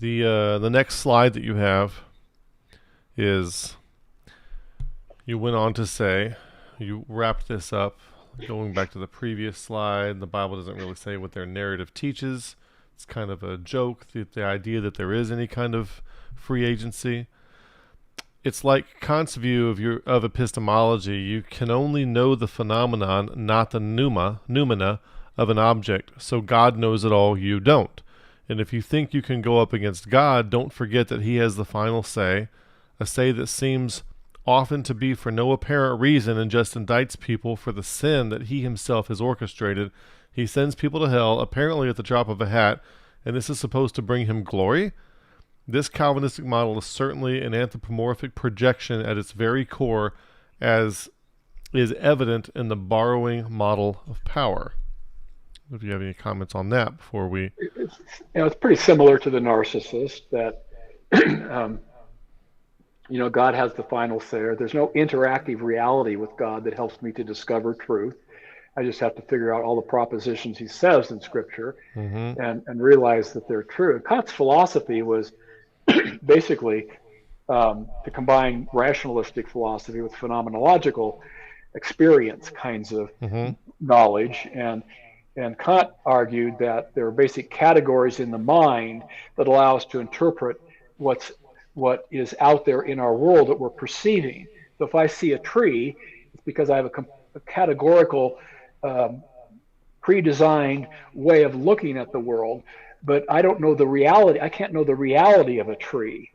The next slide that you have is, you went on to say, you wrapped this up, going back to the previous slide. The Bible doesn't really say what their narrative teaches. It's kind of a joke, the idea that there is any kind of free agency. It's like Kant's view of epistemology. You can only know the phenomenon, not the noumena of an object. So God knows it all, you don't. And if you think you can go up against God, don't forget that he has the final say, a say that seems often to be for no apparent reason and just indicts people for the sin that he himself has orchestrated. He sends people to hell, apparently at the drop of a hat, and this is supposed to bring him glory? This Calvinistic model is certainly an anthropomorphic projection at its very core, as is evident in the borrowing model of power. If you have any comments on that before we... It's pretty similar to the narcissist, that God has the final say. There's no interactive reality with God that helps me to discover truth. I just have to figure out all the propositions he says in Scripture and realize that they're true. Kant's philosophy was basically to combine rationalistic philosophy with phenomenological experience kinds of knowledge. And Kant argued that there are basic categories in the mind that allow us to interpret what is out there in our world that we're perceiving. So if I see a tree, it's because I have a categorical, pre-designed way of looking at the world, but I don't know the reality. I can't know the reality of a tree,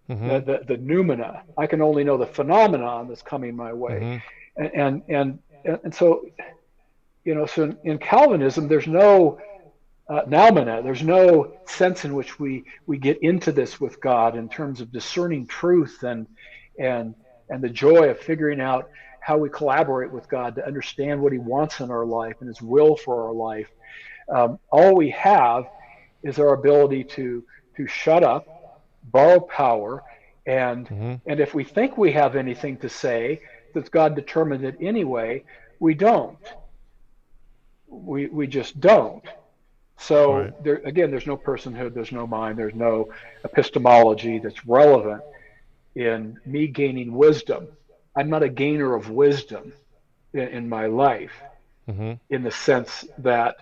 the noumena. I can only know the phenomenon that's coming my way. And so, so in Calvinism, there's no noumena. There's no sense in which we get into this with God in terms of discerning truth and the joy of figuring out how we collaborate with God to understand what he wants in our life and his will for our life. All we have is our ability to shut up, borrow power, and if we think we have anything to say, that God determined it anyway, we don't. We just don't. So there's no personhood, there's no mind, there's no epistemology that's relevant in me gaining wisdom. I'm not a gainer of wisdom in my life, in the sense that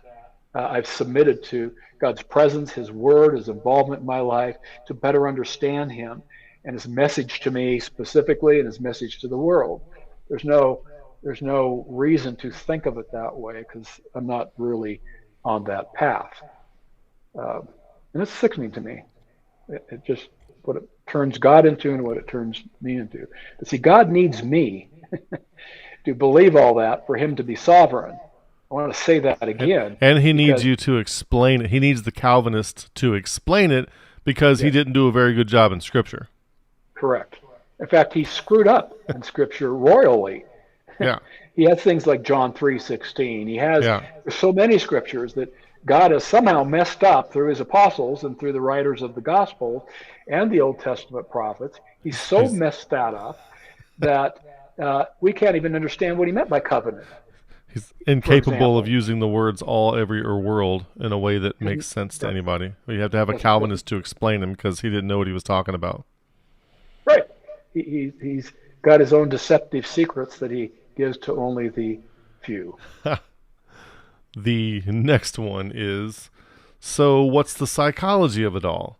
I've submitted to God's presence, his word, his involvement in my life to better understand him and his message to me specifically and his message to the world. There's no reason to think of it that way because I'm not really on that path. And it's sickening to me. It just, what it turns God into and what it turns me into. But see, God needs me to believe all that for him to be sovereign. I want to say that again. And he needs you to explain it. He needs the Calvinist to explain it because he didn't do a very good job in Scripture. Correct. In fact, he screwed up in Scripture royally. Yeah. He has things like John 3:16. He has there's so many scriptures that God has somehow messed up through his apostles and through the writers of the Gospel and the Old Testament prophets. He's so messed that up that we can't even understand what he meant by covenant. He's incapable of using the words all, every, or world in a way that makes sense to anybody. You have to have a Calvinist to explain him because he didn't know what he was talking about. Right. He's got his own deceptive secrets that he gives to only the few. The next one is, so what's the psychology of it all?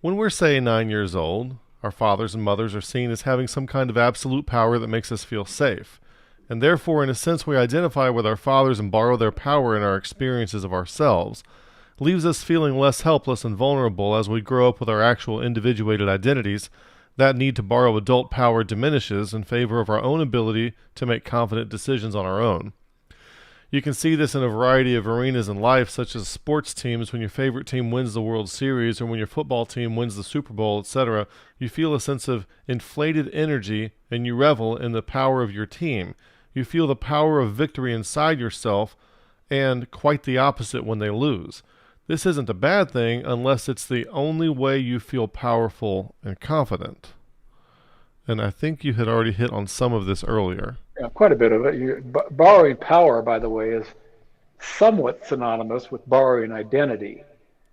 When we're, say, 9 years old, our fathers and mothers are seen as having some kind of absolute power that makes us feel safe. And therefore, in a sense, we identify with our fathers and borrow their power in our experiences of ourselves. It leaves us feeling less helpless and vulnerable as we grow up with our actual individuated identities. That need to borrow adult power diminishes in favor of our own ability to make confident decisions on our own. You can see this in a variety of arenas in life, such as sports teams. When your favorite team wins the World Series or when your football team wins the Super Bowl, etc., you feel a sense of inflated energy and you revel in the power of your team. You feel the power of victory inside yourself, and quite the opposite when they lose. This isn't a bad thing unless it's the only way you feel powerful and confident. And I think you had already hit on some of this earlier. Yeah, quite a bit of it. Borrowing power, by the way, is somewhat synonymous with borrowing identity.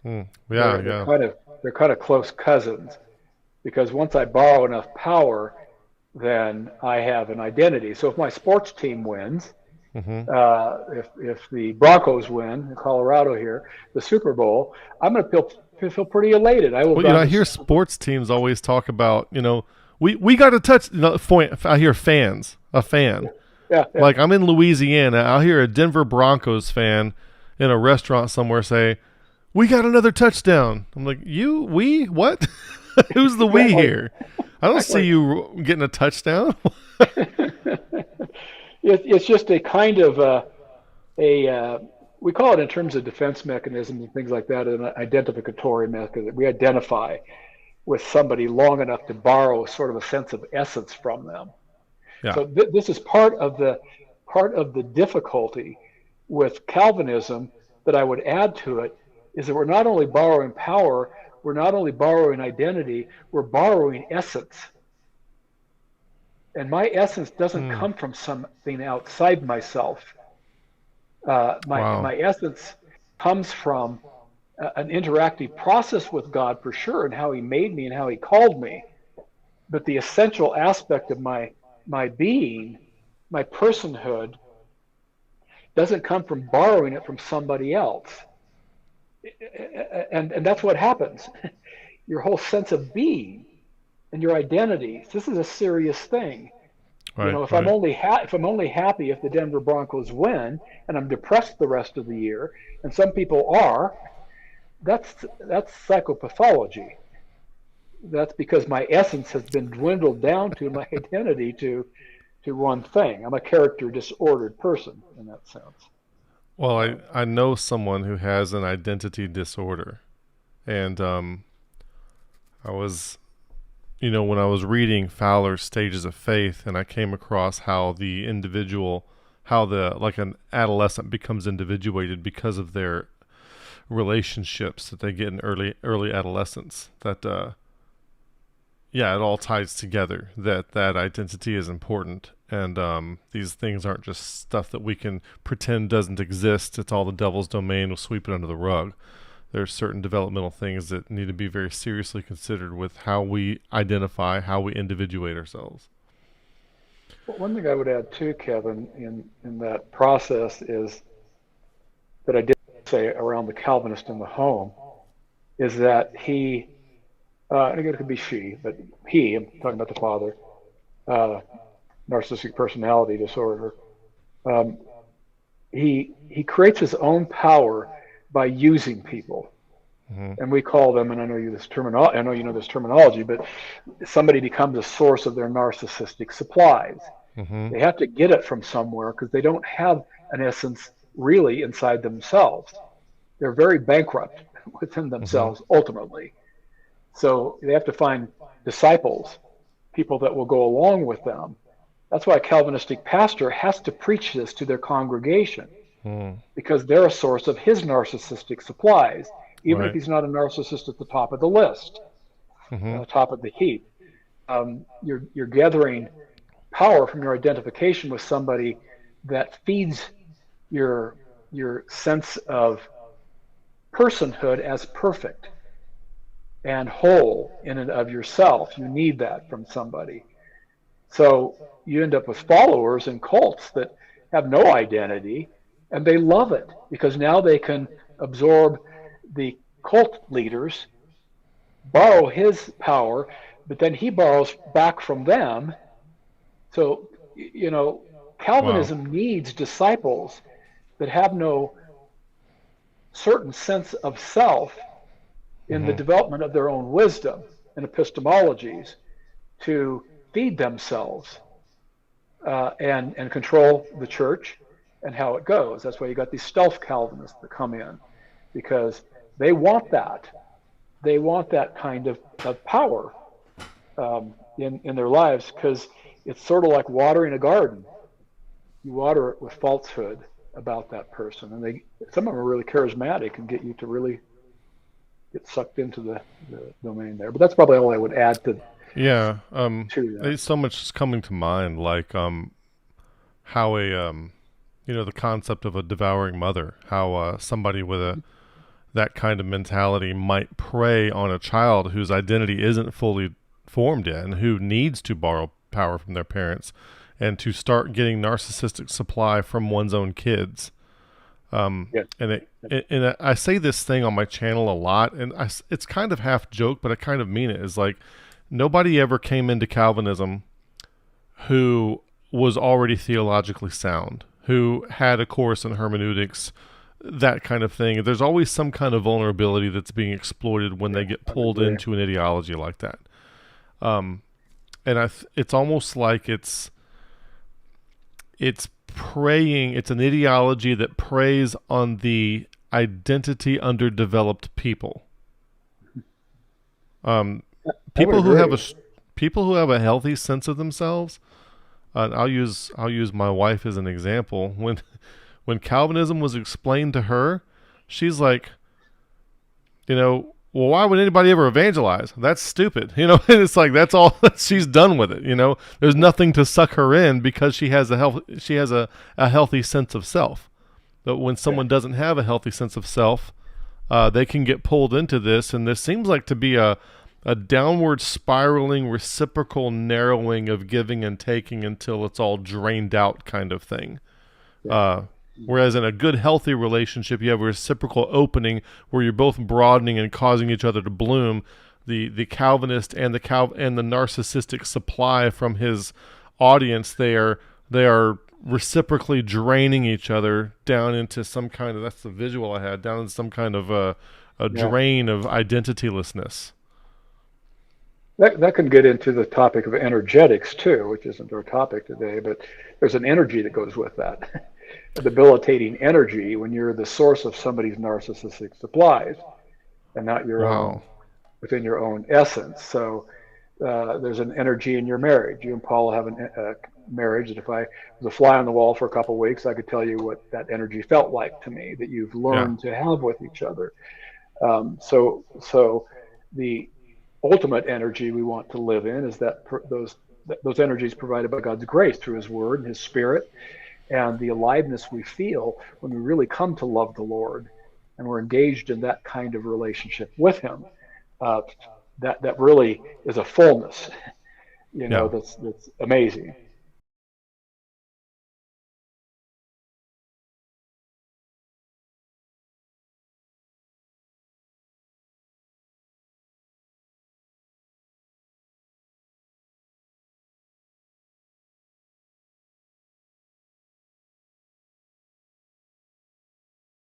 They're kind of they're kind of close cousins, because once I borrow enough power, then I have an identity. So if my sports team wins, if the Broncos win in Colorado here, the Super Bowl, I'm going to feel pretty elated. I will. Well, I hear sports teams always talk about, we got to touch. I hear a fan. Yeah. Like I'm in Louisiana, I'll hear a Denver Broncos fan in a restaurant somewhere say, "We got another touchdown." I'm like, we, what? Who's the we here? I don't see you getting a touchdown. It's just a kind of we call it in terms of defense mechanisms and things like that, an identificatory mechanism. We identify with somebody long enough to borrow sort of a sense of essence from them. Yeah. So this is part of the difficulty with Calvinism that I would add to it, is that we're not only borrowing power, we're not only borrowing identity, we're borrowing essence. And my essence doesn't come from something outside myself. My essence comes from an interactive process with God, for sure, and how he made me and how he called me. But the essential aspect of my being, my personhood, doesn't come from borrowing it from somebody else. And that's what happens. Your whole sense of being and your identity. This is a serious thing. Right, if I'm only happy if the Denver Broncos win, and I'm depressed the rest of the year, and some people are, that's psychopathology. That's because my essence has been dwindled down to my identity to one thing. I'm a character disordered person in that sense. Well, I know someone who has an identity disorder, and I was, when I was reading Fowler's Stages of Faith, and I came across how like an adolescent becomes individuated because of their relationships that they get in early adolescence. That it all ties together. That identity is important, and these things aren't just stuff that we can pretend doesn't exist. It's all the devil's domain. We'll sweep it under the rug. There's certain developmental things that need to be very seriously considered with how we identify, how we individuate ourselves. Well, one thing I would add too, Kevin, in that process is that I did say around the Calvinist in the home, is that he, and again it could be she, but I'm talking about the father, narcissistic personality disorder. He creates his own power by using people. And we call them, and I know you know this terminology, but somebody becomes a source of their narcissistic supplies. They have to get it from somewhere because they don't have an essence really inside themselves. They're very bankrupt within themselves ultimately. So they have to find disciples, people that will go along with them. That's why a Calvinistic pastor has to preach this to their congregation, because they're a source of his narcissistic supplies, even if he's not a narcissist at the top of the list, the top of the heap. You're gathering power from your identification with somebody that feeds your sense of personhood as perfect and whole in and of yourself. You need that from somebody. So you end up with followers and cults that have no identity, and they love it because now they can absorb the cult leaders, borrow his power, but then he borrows back from them. So, Calvinism needs disciples that have no certain sense of self in the development of their own wisdom and epistemologies to feed themselves and control the church and how it goes. That's why you got these stealth Calvinists that come in, because they want that. They want that kind of power in their lives, because it's sort of like watering a garden. You water it with falsehood about that person, and some of them are really charismatic and get you to really get sucked into the domain there. But that's probably all I would add to. Yeah, there's so much is coming to mind, like how the concept of a devouring mother, how somebody with that kind of mentality might prey on a child whose identity isn't fully formed yet, who needs to borrow power from their parents, and to start getting narcissistic supply from one's own kids. Yeah. And I say this thing on my channel a lot, and it's kind of half joke, but I kind of mean it. Is like, nobody ever came into Calvinism who was already theologically sound, who had a course in hermeneutics, that kind of thing. There's always some kind of vulnerability that's being exploited when they get pulled into an ideology like that. And it's almost like it's preying. It's an ideology that preys on the identity underdeveloped people. People who have a healthy sense of themselves. I'll use my wife as an example. When Calvinism was explained to her, she's like, well, why would anybody ever evangelize? That's stupid. And it's like, that's all. She's done with it. There's nothing to suck her in because she has a healthy sense of self. But when someone doesn't have a healthy sense of self, they can get pulled into this, and this seems like to be a downward spiraling, reciprocal narrowing of giving and taking until it's all drained out kind of thing. Whereas in a good, healthy relationship, you have a reciprocal opening where you're both broadening and causing each other to bloom. The Calvinist and the narcissistic supply from his audience, they are reciprocally draining each other down into some kind of, that's the visual I had, down into some kind of a drain of identitylessness. That can get into the topic of energetics too, which isn't our topic today, but there's an energy that goes with that. A debilitating energy when you're the source of somebody's narcissistic supplies and not your own, within your own essence. So there's an energy in your marriage. You and Paul have a marriage that if I was a fly on the wall for a couple of weeks, I could tell you what that energy felt like to me, that you've learned to have with each other. So the ultimate energy we want to live in is that those energies provided by God's grace through His Word and His Spirit, and the aliveness we feel when we really come to love the Lord and we're engaged in that kind of relationship with Him. That really is a fullness, that's amazing.